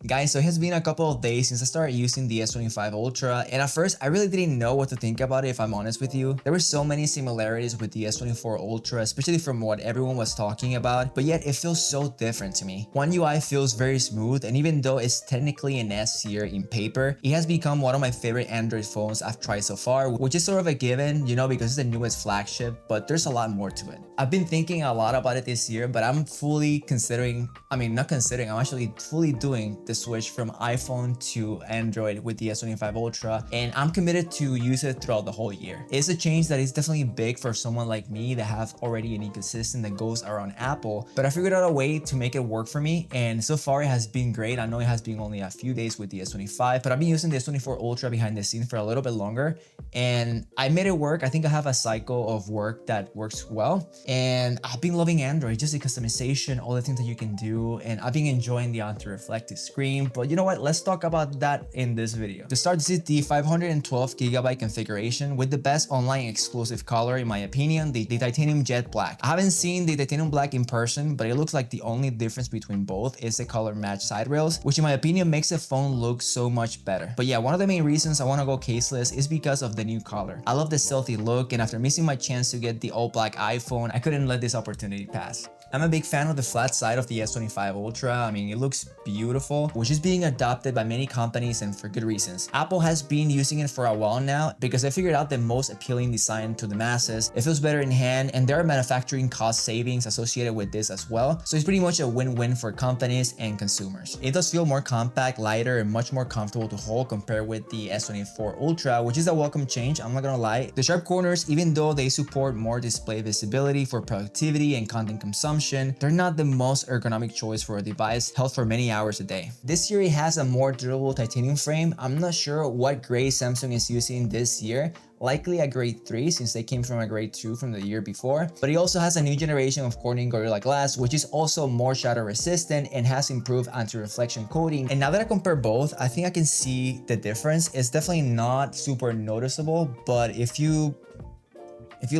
Guys, so it has been a couple of days since I started using the S25 Ultra, and at first I really didn't know what to think about it, if I'm honest with you. There were so many similarities with the S24 Ultra, especially from what everyone was talking about, but yet it feels so different to me. OneUI feels very smooth, and even though it's technically an S tier in paper, it has become one of my favorite Android phones I've tried so far, which is sort of a given, you know, because it's the newest flagship, but there's a lot more to it. I've been thinking a lot about it this year, but I'm fully considering, I'm actually fully doing the switch from iPhone to Android with the S25 Ultra, and I'm committed to use it throughout the whole year. It's a change that is definitely big for someone like me that have already an ecosystem that goes around Apple, but I figured out a way to make it work for me, and so far it has been great. I know it has been only a few days with the S25, but I've been using the S24 Ultra behind the scenes for a little bit longer, and I made it work. I think I have a cycle of work that works well, and I've been loving Android, just the customization, all the things that you can do, and I've been enjoying the anti-reflective screen. But you know what, let's talk about that in this video. To start, this is the 512GB configuration with the best online exclusive color in my opinion, the titanium jet black. I haven't seen the titanium black in person, but it looks like the only difference between both is the color match side rails, which in my opinion makes the phone look so much better. But yeah, one of the main reasons I want to go caseless is because of the new color. I love the stealthy look, and after missing my chance to get the all black iPhone, I couldn't let this opportunity pass. I'm a big fan of the flat side of the S25 Ultra. I mean, it looks beautiful, which is being adopted by many companies and for good reasons. Apple has been using it for a while now because they figured out the most appealing design to the masses. It feels better in hand, and there are manufacturing cost savings associated with this as well. So it's pretty much a win-win for companies and consumers. It does feel more compact, lighter, and much more comfortable to hold compared with the S24 Ultra, which is a welcome change, I'm not gonna lie. The sharp corners, even though they support more display visibility for productivity and content consumption, they're not the most ergonomic choice for a device held for many hours a day. This year it has a more durable titanium frame. I'm not sure what grade Samsung is using this year, likely a grade 3 since they came from a grade 2 from the year before, but it also has a new generation of Corning Gorilla Glass, which is also more shadow resistant and has improved anti-reflection coating. And now that I compare both, I think I can see the difference. It's definitely not super noticeable, but if you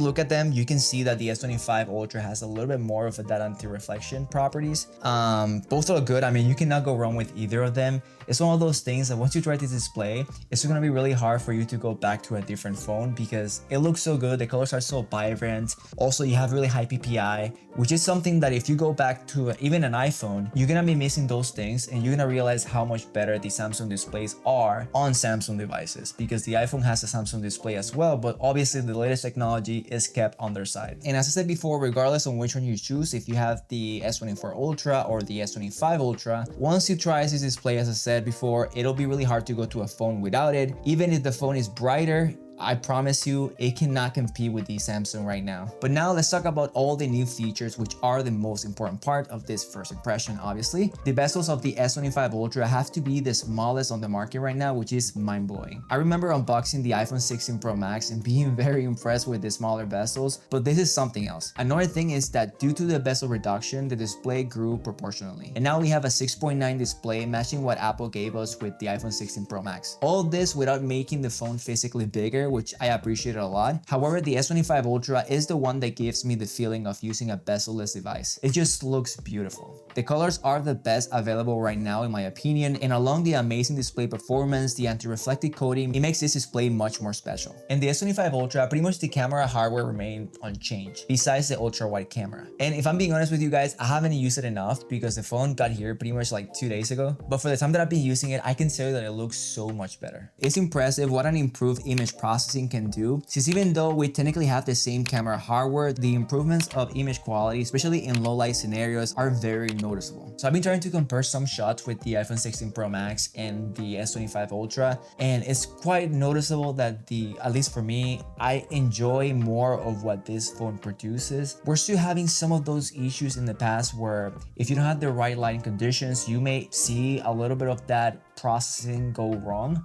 look at them, you can see that the S25 Ultra has a little bit more of that anti-reflection properties. Both look good. I mean, you cannot go wrong with either of them. It's one of those things that once you try to display, it's gonna be really hard for you to go back to a different phone because it looks so good. The colors are so vibrant. Also, you have really high PPI, which is something that if you go back to even an iPhone, you're gonna be missing those things, and you're gonna realize how much better the Samsung displays are on Samsung devices, because the iPhone has a Samsung display as well, but obviously the latest technology is kept on their side. And as I said before, regardless on which one you choose, if you have the S24 Ultra or the S25 Ultra, once you try this display, as I said before, it'll be really hard to go to a phone without it. Even if the phone is brighter, I promise you, it cannot compete with the Samsung right now. But now let's talk about all the new features, which are the most important part of this first impression, obviously. The bezels of the S25 Ultra have to be the smallest on the market right now, which is mind-blowing. I remember unboxing the iPhone 16 Pro Max and being very impressed with the smaller bezels, but this is something else. Another thing is that due to the bezel reduction, the display grew proportionally. And now we have a 6.9 display matching what Apple gave us with the iPhone 16 Pro Max. All of this without making the phone physically bigger, which I appreciate a lot. However, the S25 Ultra is the one that gives me the feeling of using a bezel-less device. It just looks beautiful. The colors are the best available right now in my opinion, and along the amazing display performance, the anti-reflective coating, it makes this display much more special. In the S25 Ultra, pretty much the camera hardware remained unchanged, besides the ultra-wide camera. And if I'm being honest with you guys, I haven't used it enough because the phone got here pretty much like 2 days ago. But for the time that I've been using it, I can tell you that it looks so much better. It's impressive what an improved image processing can do, since even though we technically have the same camera hardware, the improvements of image quality, especially in low light scenarios, are very noticeable. So I've been trying to compare some shots with the iPhone 16 Pro Max and the S25 Ultra, and it's quite noticeable that at least for me, I enjoy more of what this phone produces. We're still having some of those issues in the past where if you don't have the right lighting conditions, you may see a little bit of that processing go wrong.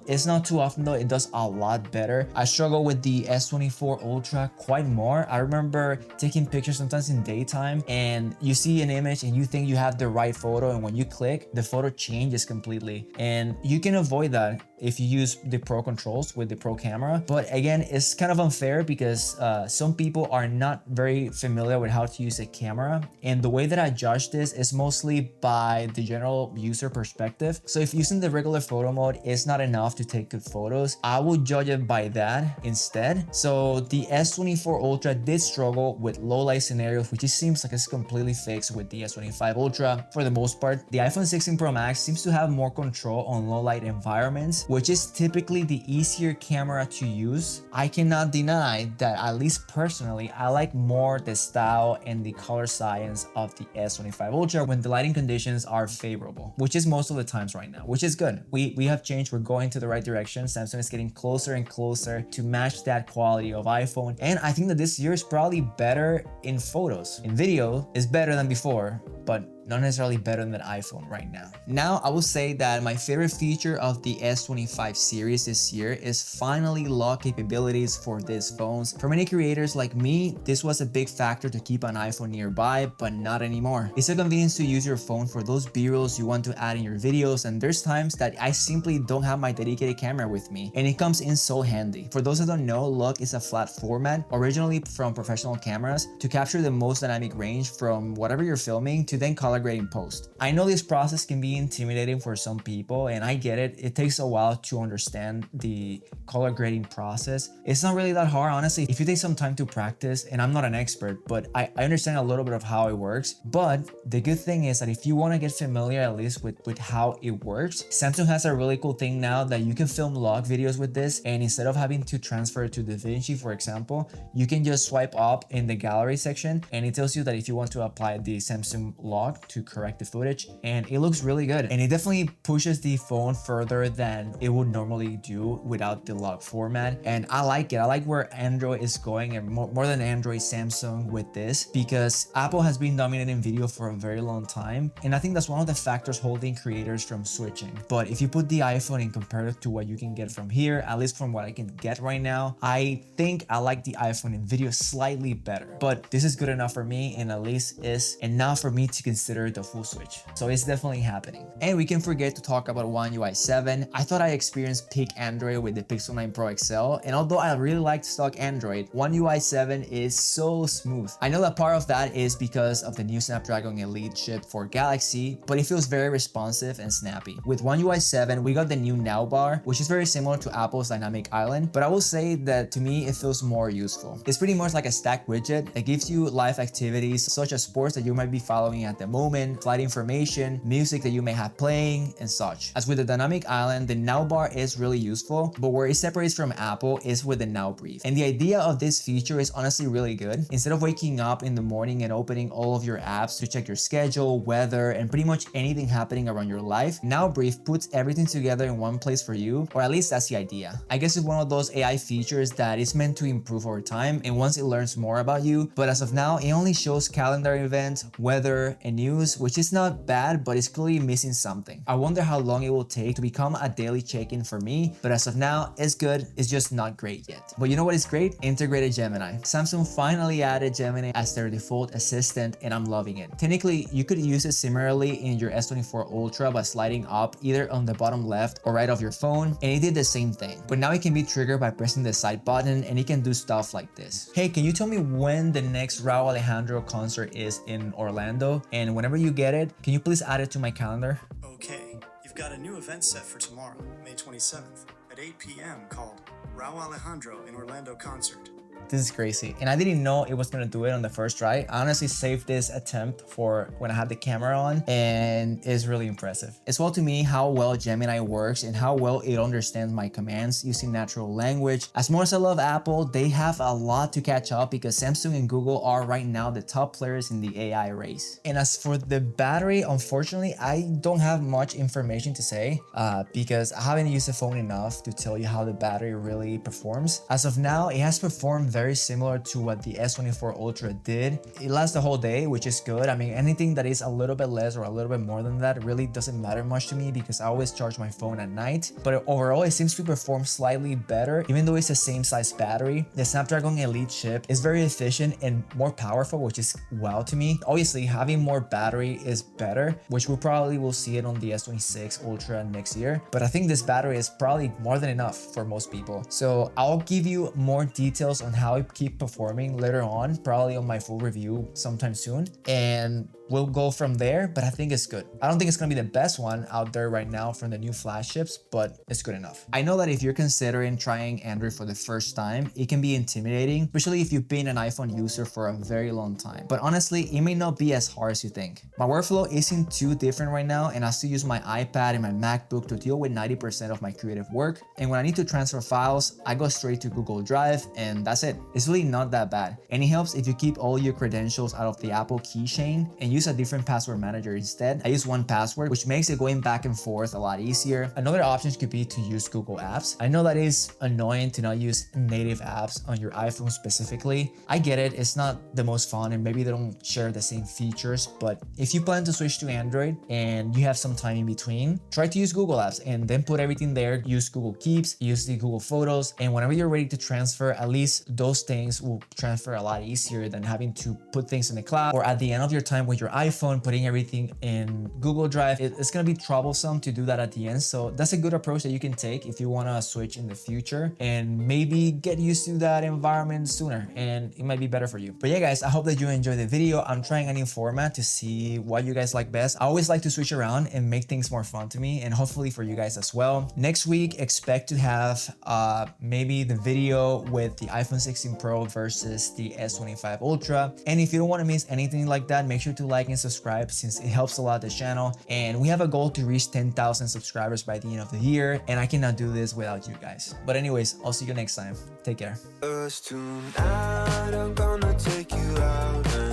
It's not too often though, it does a lot better. I struggle with the S24 Ultra quite more. I remember taking pictures sometimes in daytime and you see an image and you think you have the right photo, and when you click, the photo changes completely. And you can avoid that if you use the pro controls with the pro camera. But again, it's kind of unfair because some people are not very familiar with how to use a camera, and the way that I judge this is mostly by the general user perspective. So if using the regular photo mode is not enough to take good photos, I would judge it by that instead. So the S24 Ultra did struggle with low light scenarios, which it seems like it's completely fixed with the S25 Ultra for the most part. The iPhone 16 Pro Max seems to have more control on low light environments, which is typically the easier camera to use. I cannot deny that, at least personally, I like more the style and the color science of the S25 Ultra when the lighting conditions are favorable, which is most of the times right now, which is good. We have changed, we're going to the right direction. Samsung is getting closer and closer to match that quality of iPhone, and I think that this year is probably better in photos. In video is better than before, but not necessarily better than the iPhone right now. Now, I will say that my favorite feature of the S25 series this year is finally lock capabilities for these phones. For many creators like me, this was a big factor to keep an iPhone nearby, but not anymore. It's a convenience to use your phone for those B-rolls you want to add in your videos, and there's times that I simply don't have my dedicated camera with me, and it comes in so handy. For those that don't know, lock is a flat format, originally from professional cameras, to capture the most dynamic range from whatever you're filming to then color grade in post. I know this process can be intimidating for some people, and I get it. It takes a while to understand the color grading process. It's not really that hard, honestly, if you take some time to practice, and I'm not an expert, but I understand a little bit of how it works. But the good thing is that if you want to get familiar at least with how it works, Samsung has a really cool thing now that you can film log videos with this, and instead of having to transfer to DaVinci, for example, you can just swipe up in the gallery section, and it tells you that if you want to apply the Samsung log to correct the footage, and it looks really good, and it definitely pushes the phone further than it would normally do without the log format. And I like it. I like where Android is going, and more than Android, Samsung with this, because Apple has been dominating video for a very long time, and I think that's one of the factors holding creators from switching. But if you put the iPhone and compare it to what you can get from here, at least from what I can get right now, I think I like the iPhone in video slightly better. But this is good enough for me, and at least is enough for me to consider the full switch. So it's definitely happening. And we can forget to talk about OneUI 7. I thought I experienced peak Android with the Pixel 9 Pro XL, and although I really liked stock Android, OneUI 7 is so smooth. I know that part of that is because of the new Snapdragon Elite chip for Galaxy, but it feels very responsive and snappy. With OneUI 7, we got the new Now bar, which is very similar to Apple's Dynamic Island, but I will say that to me, it feels more useful. It's pretty much like a stack widget that gives you live activities such as sports that you might be following at the moment, flight information, music that you may have playing, and such. As with the Dynamic Island, the Now bar is really useful, but where it separates from Apple is with the Now Brief. And the idea of this feature is honestly really good. Instead of waking up in the morning and opening all of your apps to check your schedule, weather, and pretty much anything happening around your life, Now Brief puts everything together in one place for you, or at least that's the idea. I guess it's one of those AI features that is meant to improve over time and once it learns more about you, but as of now, it only shows calendar events, weather, and news, which is not bad, but it's clearly missing something. I wonder how long it will take to become a daily check-in for me, but as of now, it's good. It's just not great yet. But you know what is great? Integrated Gemini. Samsung finally added Gemini as their default assistant, and I'm loving it. Technically, you could use it similarly in your S24 Ultra by sliding up either on the bottom left or right of your phone, and it did the same thing. But now it can be triggered by pressing the side button, and it can do stuff like this. Hey, can you tell me when the next Rauw Alejandro concert is in Orlando? And whenever you get it, can you please add it to my calendar? Okay, you've got a new event set for tomorrow, May 27th, at 8 p.m. called Rauw Alejandro in Orlando Concert. This is crazy, and I didn't know it was gonna do it on the first try. I honestly saved this attempt for when I had the camera on, and it's really impressive. It's well to me how well Gemini works and how well it understands my commands using natural language. As much as I love Apple, they have a lot to catch up because Samsung and Google are right now the top players in the AI race. And as for the battery, unfortunately, I don't have much information to say because I haven't used the phone enough to tell you how the battery really performs. As of now, it has performed very very similar to what the S24 Ultra did. It lasts the whole day, which is good. I mean, anything that is a little bit less or a little bit more than that really doesn't matter much to me because I always charge my phone at night. But overall, it seems to perform slightly better, even though it's the same size battery. The Snapdragon Elite chip is very efficient and more powerful, which is wow to me. Obviously, having more battery is better, which we probably will see it on the S26 Ultra next year. But I think this battery is probably more than enough for most people. So I'll give you more details on how it keeps performing later on, probably on my full review sometime soon. And we'll go from there, but I think it's good. I don't think it's gonna be the best one out there right now from the new flagships, but it's good enough. I know that if you're considering trying Android for the first time, it can be intimidating, especially if you've been an iPhone user for a very long time. But honestly, it may not be as hard as you think. My workflow isn't too different right now, and I still use my iPad and my MacBook to deal with 90% of my creative work. And when I need to transfer files, I go straight to Google Drive, and that's it. It's really not that bad. And it helps if you keep all your credentials out of the Apple keychain and use a different password manager instead. I use 1Password, which makes it going back and forth a lot easier. Another option could be to use Google Apps. I know that is annoying to not use native apps on your iPhone specifically. I get it, it's not the most fun and maybe they don't share the same features, but if you plan to switch to Android and you have some time in between, try to use Google Apps and then put everything there. Use Google Keeps, use the Google Photos, and whenever you're ready to transfer, at least those things will transfer a lot easier than having to put things in the cloud or at the end of your time with your iPhone putting everything in Google Drive. It's gonna be troublesome to do that at the end. So that's a good approach that you can take if you wanna switch in the future and maybe get used to that environment sooner, and it might be better for you. But yeah, guys, I hope that you enjoyed the video. I'm trying a new format to see what you guys like best. I always like to switch around and make things more fun to me and hopefully for you guys as well. Next week, expect to have maybe the video with the iPhone 16 Pro versus the S25 Ultra. And if you don't want to miss anything like that, make sure to like and subscribe since it helps a lot the channel. And we have a goal to reach 10,000 subscribers by the end of the year, and I cannot do this without you guys. But anyways, I'll see you next time. Take care. Tonight, I'm gonna take you out.